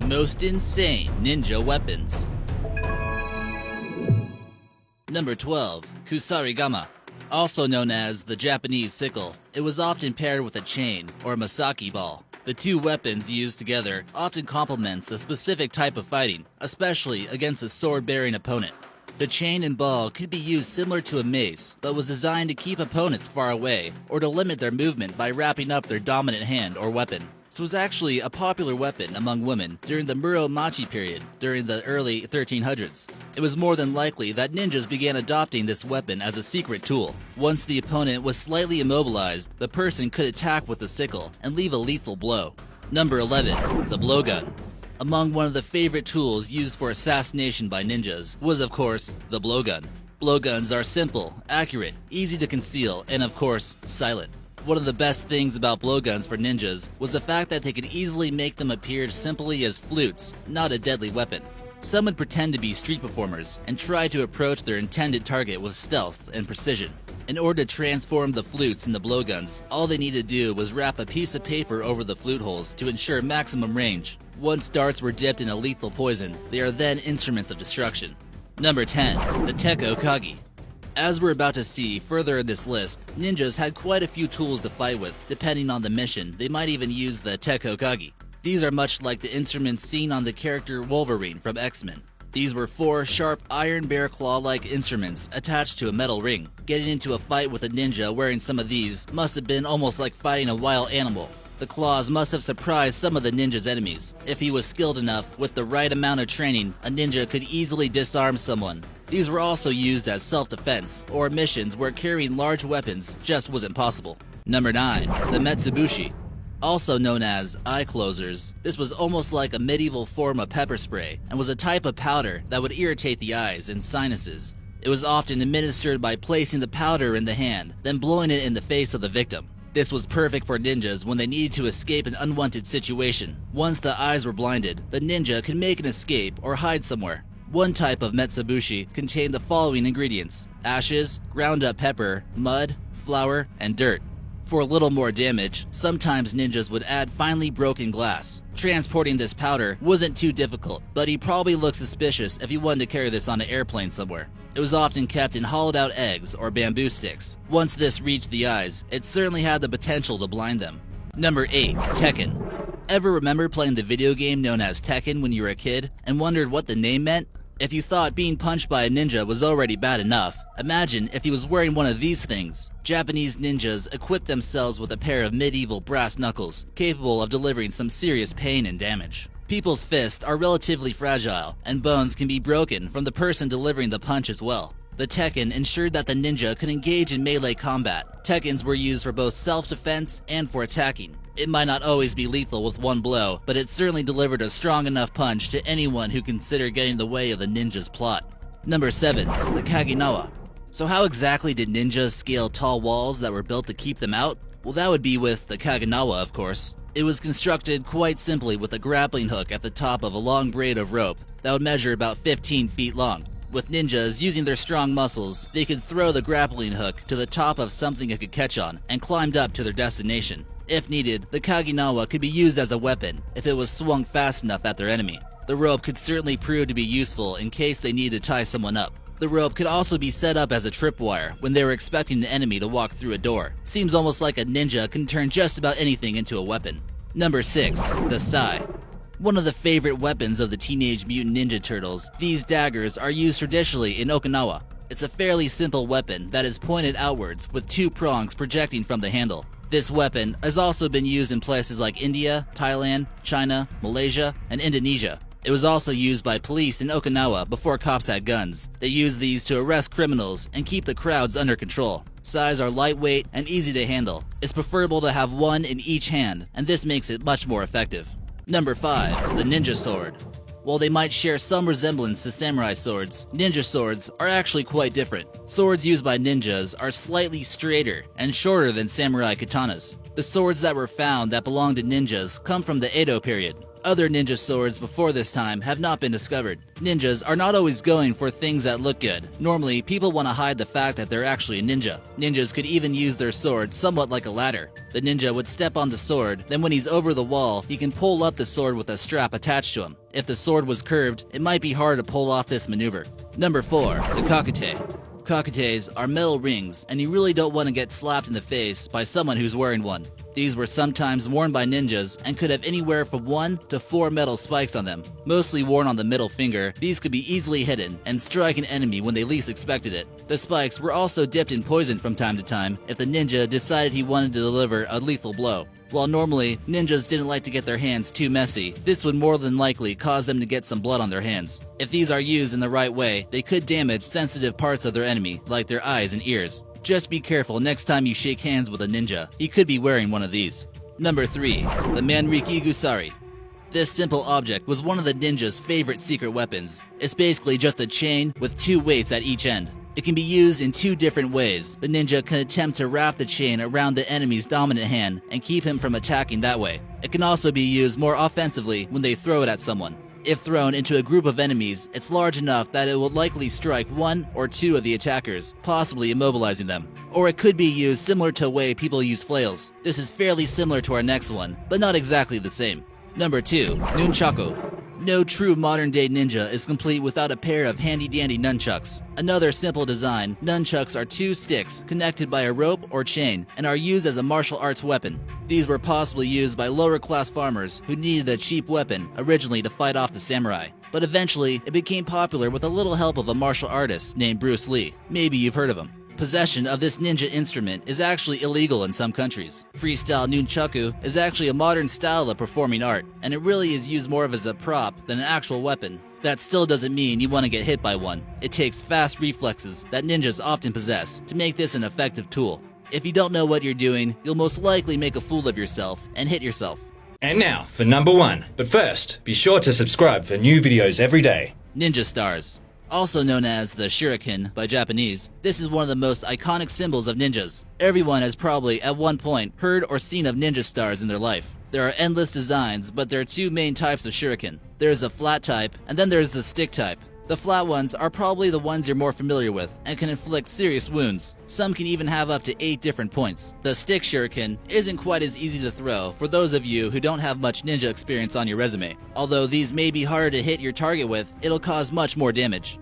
Most insane ninja weapons. Number 12. Kusarigama. Also known as the Japanese sickle, it was often paired with a chain or masaki ball. The two weapons used together often complements a specific type of fighting, especially against a sword-bearing opponent. The chain and ball could be used similar to a mace, but was designed to keep opponents far away or to limit their movement by wrapping up their dominant hand or weapon. This was actually a popular weapon among women during the Muromachi period during the early 1300s. It was more than likely that ninjas began adopting this weapon as a secret tool. Once the opponent was slightly immobilized, the person could attack with the sickle and leave a lethal blow. Number 11. The blowgun. Among one of the favorite tools used for assassination by ninjas was, of course, the blowgun. Blowguns are simple, accurate, easy to conceal, and of course, silent. One of the best things about blowguns for ninjas was the fact that they could easily make them appear simply as flutes, not a deadly weapon. Some would pretend to be street performers and try to approach their intended target with stealth and precision. In order to transform the flutes into blowguns, all they needed to do was wrap a piece of paper over the flute holes to ensure maximum range. Once darts were dipped in a lethal poison, they are then instruments of destruction. Number 10. The Tekko Kagi. As we're about to see further in this list, ninjas had quite a few tools to fight with. Depending on the mission, they might even use the Tekko Kagi. These are much like the instruments seen on the character Wolverine from X-Men. These were 4 sharp iron bear claw-like instruments attached to a metal ring. Getting into a fight with a ninja wearing some of these must have been almost like fighting a wild animal. The claws must have surprised some of the ninja's enemies. If he was skilled enough, with the right amount of training, a ninja could easily disarm someone. These were also used as self-defense, or missions where carrying large weapons just wasn't possible. Number 9. The Metsubushi. Also known as eye closers, this was almost like a medieval form of pepper spray, and was a type of powder that would irritate the eyes and sinuses. It was often administered by placing the powder in the hand, then blowing it in the face of the victim. This was perfect for ninjas when they needed to escape an unwanted situation. Once the eyes were blinded, the ninja could make an escape or hide somewhere. One type of Metsubushi contained the following ingredients: ashes, ground up pepper, mud, flour, and dirt. For a little more damage, sometimes ninjas would add finely broken glass. Transporting this powder wasn't too difficult, but he probably looked suspicious if he wanted to carry this on an airplane somewhere. It was often kept in hollowed out eggs or bamboo sticks. Once this reached the eyes, it certainly had the potential to blind them. Number 8. Tekken. Ever remember playing the video game known as Tekken when you were a kid and wondered what the name meant? If you thought being punched by a ninja was already bad enough, imagine if he was wearing one of these things. Japanese ninjas equipped themselves with a pair of medieval brass knuckles, capable of delivering some serious pain and damage. People's fists are relatively fragile, and bones can be broken from the person delivering the punch as well. The Tekken ensured that the ninja could engage in melee combat. Tekkens were used for both self-defense and for attacking. It might not always be lethal with one blow, but it certainly delivered a strong enough punch to anyone who considered getting in the way of the ninja's plot. Number 7. The Kaginawa. So how exactly did ninjas scale tall walls that were built to keep them out? Well, that would be with the Kaginawa, of course. It was constructed quite simply with a grappling hook at the top of a long braid of rope that would measure about 15 feet long. With ninjas using their strong muscles, they could throw the grappling hook to the top of something it could catch on and climbed up to their destination. If needed, the Kaginawa could be used as a weapon if it was swung fast enough at their enemy. The rope could certainly prove to be useful in case they needed to tie someone up. The rope could also be set up as a tripwire when they were expecting an enemy to walk through a door. Seems almost like a ninja can turn just about anything into a weapon. Number 6. The Sai. One of the favorite weapons of the Teenage Mutant Ninja Turtles, these daggers are used traditionally in Okinawa. It's a fairly simple weapon that is pointed outwards with 2 prongs projecting from the handle. This weapon has also been used in places like India, Thailand, China, Malaysia, and Indonesia. It was also used by police in Okinawa before cops had guns. They used these to arrest criminals and keep the crowds under control. Sais are lightweight and easy to handle. It's preferable to have one in each hand, and this makes it much more effective. Number 5. The Ninja Sword. While they might share some resemblance to samurai swords, ninja swords are actually quite different. Swords used by ninjas are slightly straighter and shorter than samurai katanas. The swords that were found that belonged to ninjas come from the Edo period. Other ninja swords before this time have not been discovered. Ninjas are not always going for things that look good. Normally, people want to hide the fact that they're actually a ninja. Ninjas could even use their sword somewhat like a ladder. The ninja would step on the sword, then when he's over the wall, he can pull up the sword with a strap attached to him. If the sword was curved, it might be hard to pull off this maneuver. Number 4. The Kakute. Kakutes are metal rings, and you really don't want to get slapped in the face by someone who's wearing one. These were sometimes worn by ninjas and could have anywhere from 1 to 4 metal spikes on them. Mostly worn on the middle finger, these could be easily hidden and strike an enemy when they least expected it. The spikes were also dipped in poison from time to time if the ninja decided he wanted to deliver a lethal blow. While normally, ninjas didn't like to get their hands too messy, this would more than likely cause them to get some blood on their hands. If these are used in the right way, they could damage sensitive parts of their enemy, like their eyes and ears. Just be careful next time you shake hands with a ninja. He could be wearing one of these. Number 3. The Manriki Gusari. This simple object was one of the ninja's favorite secret weapons. It's basically just a chain with 2 weights at each end. It can be used in 2 different ways. The ninja can attempt to wrap the chain around the enemy's dominant hand and keep him from attacking that way. It can also be used more offensively when they throw it at someone. If thrown into a group of enemies, it's large enough that it will likely strike 1 or 2 of the attackers, possibly immobilizing them. Or it could be used similar to a way people use flails. This is fairly similar to our next one, but not exactly the same. Number 2. Nunchaku. No true modern-day ninja is complete without a pair of handy-dandy nunchucks. Another simple design, nunchucks are 2 sticks connected by a rope or chain and are used as a martial arts weapon. These were possibly used by lower-class farmers who needed a cheap weapon originally to fight off the samurai. But eventually, it became popular with a little help of a martial artist named Bruce Lee. Maybe you've heard of him. Possession of this ninja instrument is actually illegal in some countries. Freestyle nunchaku is actually a modern style of performing art, and it really is used more of as a prop than an actual weapon. That still doesn't mean you want to get hit by one. It takes fast reflexes that ninjas often possess to make this an effective tool. If you don't know what you're doing, you'll most likely make a fool of yourself and hit yourself. And now for number 1. But first, be sure to subscribe for new videos every day. Ninja stars. Also known as the shuriken by Japanese, this is one of the most iconic symbols of ninjas. Everyone has probably at one point heard or seen of ninja stars in their life. There are endless designs, but there are 2 main types of shuriken. There's the flat type, and then there's the stick type. The flat ones are probably the ones you're more familiar with and can inflict serious wounds. Some can even have up to 8 different points. The stick shuriken isn't quite as easy to throw for those of you who don't have much ninja experience on your resume. Although these may be harder to hit your target with, it'll cause much more damage.